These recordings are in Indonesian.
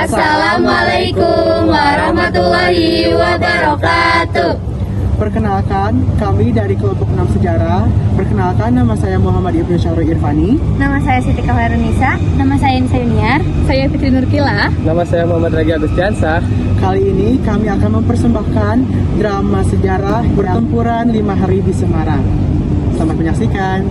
Assalamualaikum warahmatullahi wabarakatuh. Perkenalkan, kami dari kelompok 6 sejarah. Perkenalkan, nama saya Muhammad Ibnu Syahrul Irfani. Nama saya Siti Khairunisa. Nama saya Nisa Yuniar. Saya Fitri Nurkila. Nama saya Muhammad Ragi Agustiansah. Kali ini kami akan mempersembahkan drama sejarah Pertempuran 5 Hari di Semarang. Selamat menyaksikan.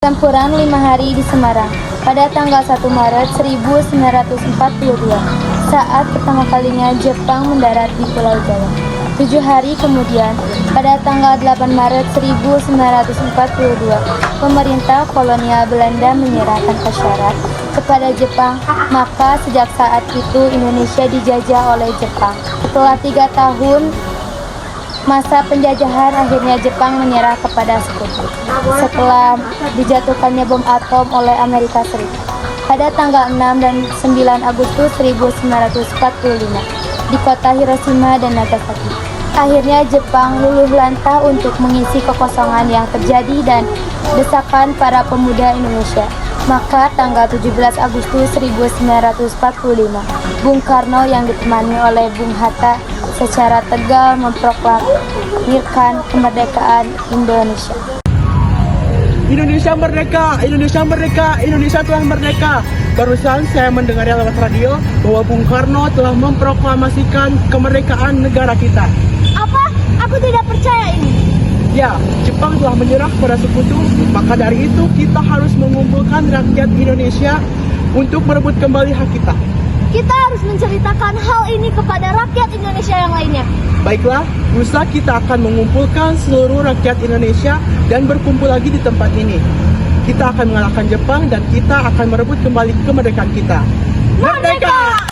Pertempuran 5 Hari di Semarang pada tanggal 1 Maret 1942 saat pertama kalinya Jepang mendarat di Pulau Jawa. 7 hari kemudian, pada tanggal 8 Maret 1942, pemerintah kolonial Belanda menyerahkan syarat kepada Jepang, maka sejak saat itu Indonesia dijajah oleh Jepang. Setelah 3 tahun masa penjajahan, akhirnya Jepang menyerah kepada Sekutu setelah dijatuhkannya bom atom oleh Amerika Serikat pada tanggal 6 dan 9 Agustus 1945 di kota Hiroshima dan Nagasaki. Akhirnya Jepang luluh lantah untuk mengisi kekosongan yang terjadi dan desakan para pemuda Indonesia. Maka tanggal 17 Agustus 1945, Bung Karno yang ditemani oleh Bung Hatta secara tegal memproklamirkan kemerdekaan Indonesia. Indonesia merdeka, Indonesia merdeka, Indonesia telah merdeka. Barusan saya mendengar lewat radio bahwa Bung Karno telah memproklamasikan kemerdekaan negara kita. Apa? Aku tidak percaya ini. Ya, Jepang telah menyerah kepada Sekutu, maka dari itu kita harus mengumpulkan rakyat Indonesia untuk merebut kembali hak kita. Kita harus menceritakan hal ini kepada rakyat Indonesia yang lainnya. Baiklah, lusa kita akan mengumpulkan seluruh rakyat Indonesia dan berkumpul lagi di tempat ini. Kita akan mengalahkan Jepang dan kita akan merebut kembali kemerdekaan kita. Merdeka!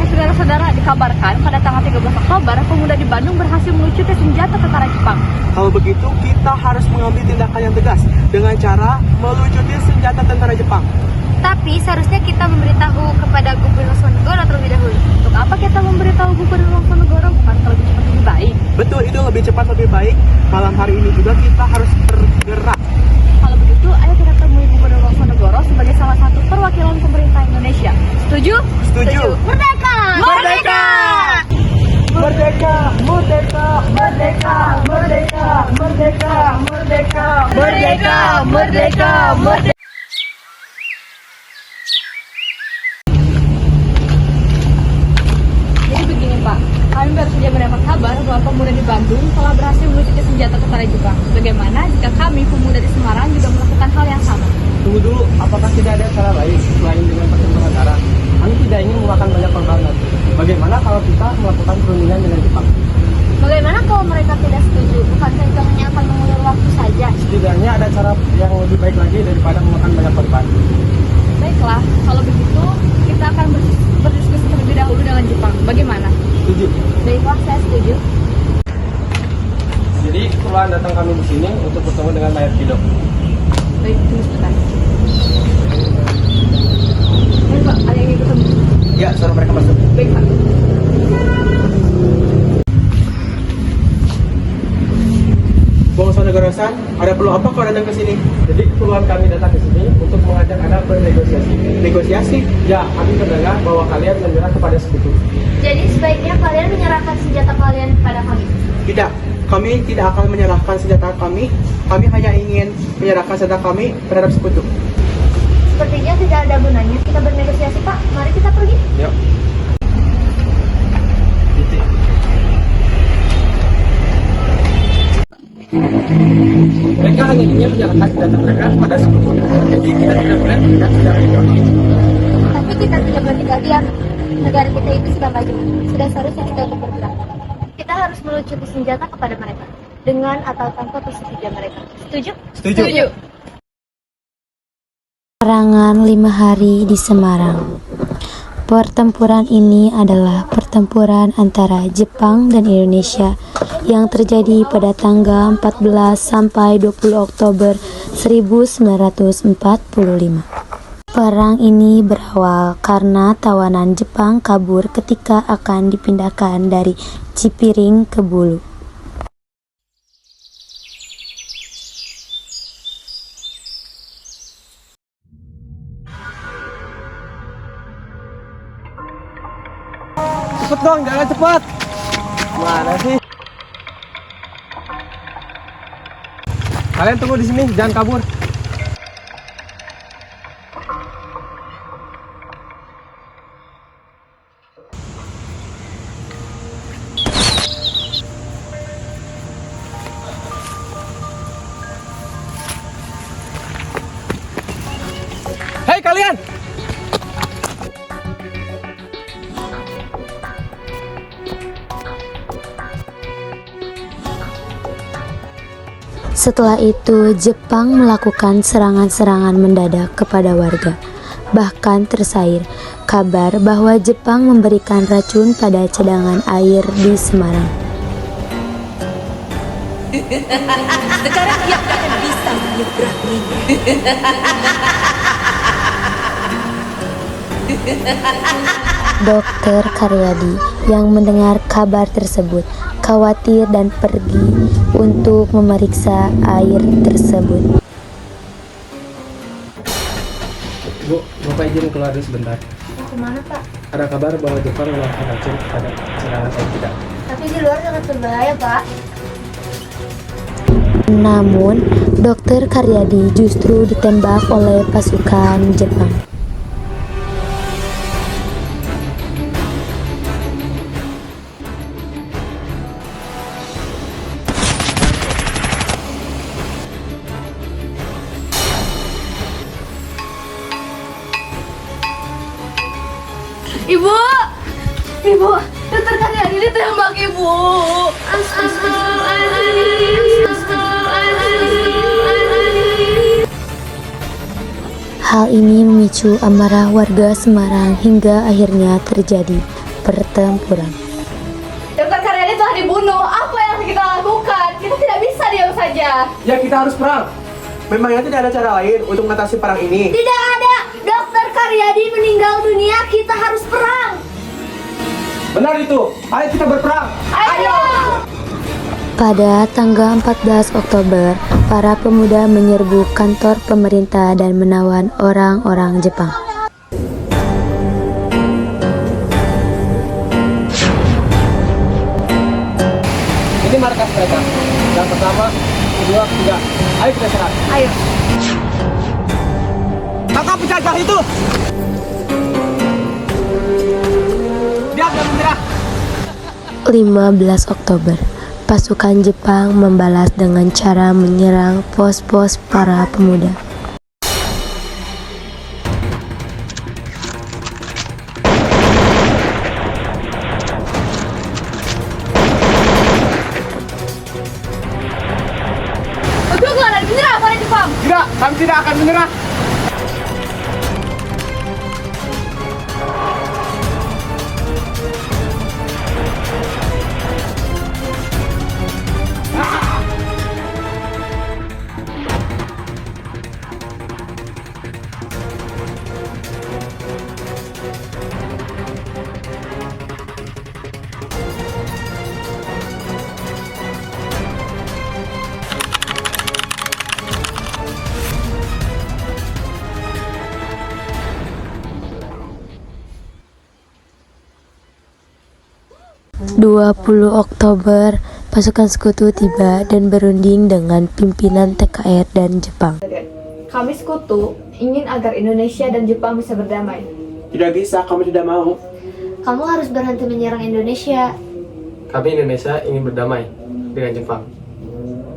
Saudara-saudara, dikabarkan pada tanggal 13 Oktober, pemuda di Bandung berhasil melucuti senjata tentara Jepang. Kalau begitu, kita harus mengambil tindakan yang tegas dengan cara melucuti senjata tentara Jepang. Tapi seharusnya kita memberitahu kepada Gubernur Sonegoro terlebih dahulu. Untuk apa kita memberitahu Gubernur Sonegoro? Bukan lebih cepat lebih baik? Betul, itu lebih cepat lebih baik. Malam hari ini juga kita harus bergerak. Kalau begitu, ayo kita temui Gubernur Sonegoro sebagai salah satu perwakilan pemerintah Indonesia. Setuju? Setuju. Merdeka! Merdeka! Merdeka! Merdeka! Merdeka! Merdeka! Merdeka! Merdeka! Merdeka! Merdeka! Merdeka! Jadi begini Pak, kami baru saja mendapat kabar bahwa pemuda di Bandung telah berhasil melucuti senjata tentara Jepang. Bagaimana jika kami pemuda di Semarang juga melakukan hal yang sama? Tunggu dulu, apakah tidak ada cara lain selain dengan pertempuran darah? Kami tidak ingin memakan banyak korban. Bagaimana kalau kita melakukan perundingan dengan Jepang? Bagaimana kalau mereka tidak setuju? Bukankah itu hanya akan mengulur waktu saja? Setidaknya ada cara yang lebih baik lagi daripada memakan banyak korban. Baiklah, kalau begitu kita akan berdiskusi terlebih dahulu dengan Jepang. Bagaimana? Setuju. Baiklah, saya setuju. Jadi keperluan datang kami di sini untuk bertemu dengan Mayor Kido. Baik, tunggu sebentar. Baik Pak, ada yang ingin ketemu? Ya, suruh mereka masuk. Baik Pak. Bung Sonegoro-san, ada perlu apa kau datang ke sini? Jadi keperluan kami datang ke sini untuk mengajak Anda bernegosiasi. Negosiasi? Ya, kami mendengar bahwa kalian menyerah kepada Sekutu. Jadi sebaiknya kalian menyerahkan senjata kalian kepada kami. Tidak, kami tidak akan menyerahkan senjata kami. Kami hanya ingin menyerahkan senjata kami terhadap Sekutu. Sepertinya tidak ada gunanya kita bernegosiasi, Pak. Mari kita pergi. Yuk. Mereka hanya ingin menjalankan senjata mereka pada sebelumnya. Jadi kita tidak boleh melihat secara ekonomi. Tapi kita tidak boleh tinggal diam. Negara kita itu sudah maju. Sudah seharusnya kita untuk bergerak. Kita harus meluncurkan senjata kepada mereka. Dengan atau tanpa persetujuan mereka. Setuju? Setuju. Perangan 5 hari di Semarang. Pertempuran ini adalah pertempuran antara Jepang dan Indonesia yang terjadi pada tanggal 14 sampai 20 Oktober 1945. Perang ini berawal karena tawanan Jepang kabur ketika akan dipindahkan dari Cipiring ke Bulu. Cepet dong, jangan cepat. Mana sih? Kalian tunggu di sini, jangan kabur. Hei kalian! Setelah itu, Jepang melakukan serangan-serangan mendadak kepada warga. Bahkan tersair kabar bahwa Jepang memberikan racun pada cadangan air di Semarang. Sekarang ia akan bisa menyeberanginya. Dokter Karyadi yang mendengar kabar tersebut khawatir dan pergi untuk memeriksa air tersebut. Bu, Bapak izin keluar dulu sebentar. Kemana, Pak? Ada kabar bahwa Jepang melakukan racun pada cadangan air kita. Tapi di luar sangat berbahaya, Pak. Namun, Dokter Karyadi justru ditembak oleh pasukan Jepang. Ibu! Ibu! Dokter Karyadi ditembak, Ibu! Hal ini memicu amarah warga Semarang hingga akhirnya terjadi pertempuran. Dokter Karyadi telah dibunuh. Apa yang harus kita lakukan? Kita tidak bisa diam saja. Ya, kita harus perang. Memangnya tidak ada cara lain untuk mengatasi perang ini? Tidak ada. Dokter Karyadi meninggal dunia. Kita harus perang. Benar itu. Ayo kita berperang. Ayo! Pada tanggal 14 Oktober, para pemuda menyerbu kantor pemerintah dan menawan orang-orang Jepang. Ini markas mereka. Yang pertama, kedua, ketiga. Ayo kita serang. Ayo. Tangkap penjajah itu! Diam dan menyerah! 15 Oktober, pasukan Jepang membalas dengan cara menyerang pos-pos para pemuda. Tunggulah dan menyerah pada Jepang. Tidak, kami tidak akan menyerah. (20 Oktober), pasukan sekutu tiba dan berunding dengan pimpinan TKR dan Jepang. Kami sekutu ingin agar Indonesia dan Jepang bisa berdamai. Tidak bisa, kami tidak mau. Kamu harus berhenti menyerang Indonesia. Kami Indonesia ingin berdamai dengan Jepang.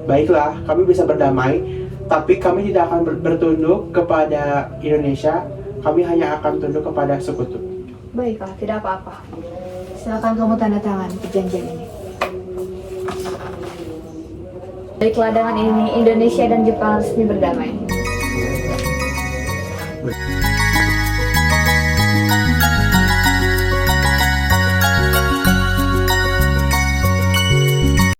Baiklah, kami bisa berdamai, tapi kami tidak akan bertunduk kepada Indonesia. Kami hanya akan tunduk kepada sekutu. Baiklah, tidak apa-apa. Silakan kamu tanda tangan perjanjian ini. Baiklah, dengan ini Indonesia dan Jepang resmi berdamai.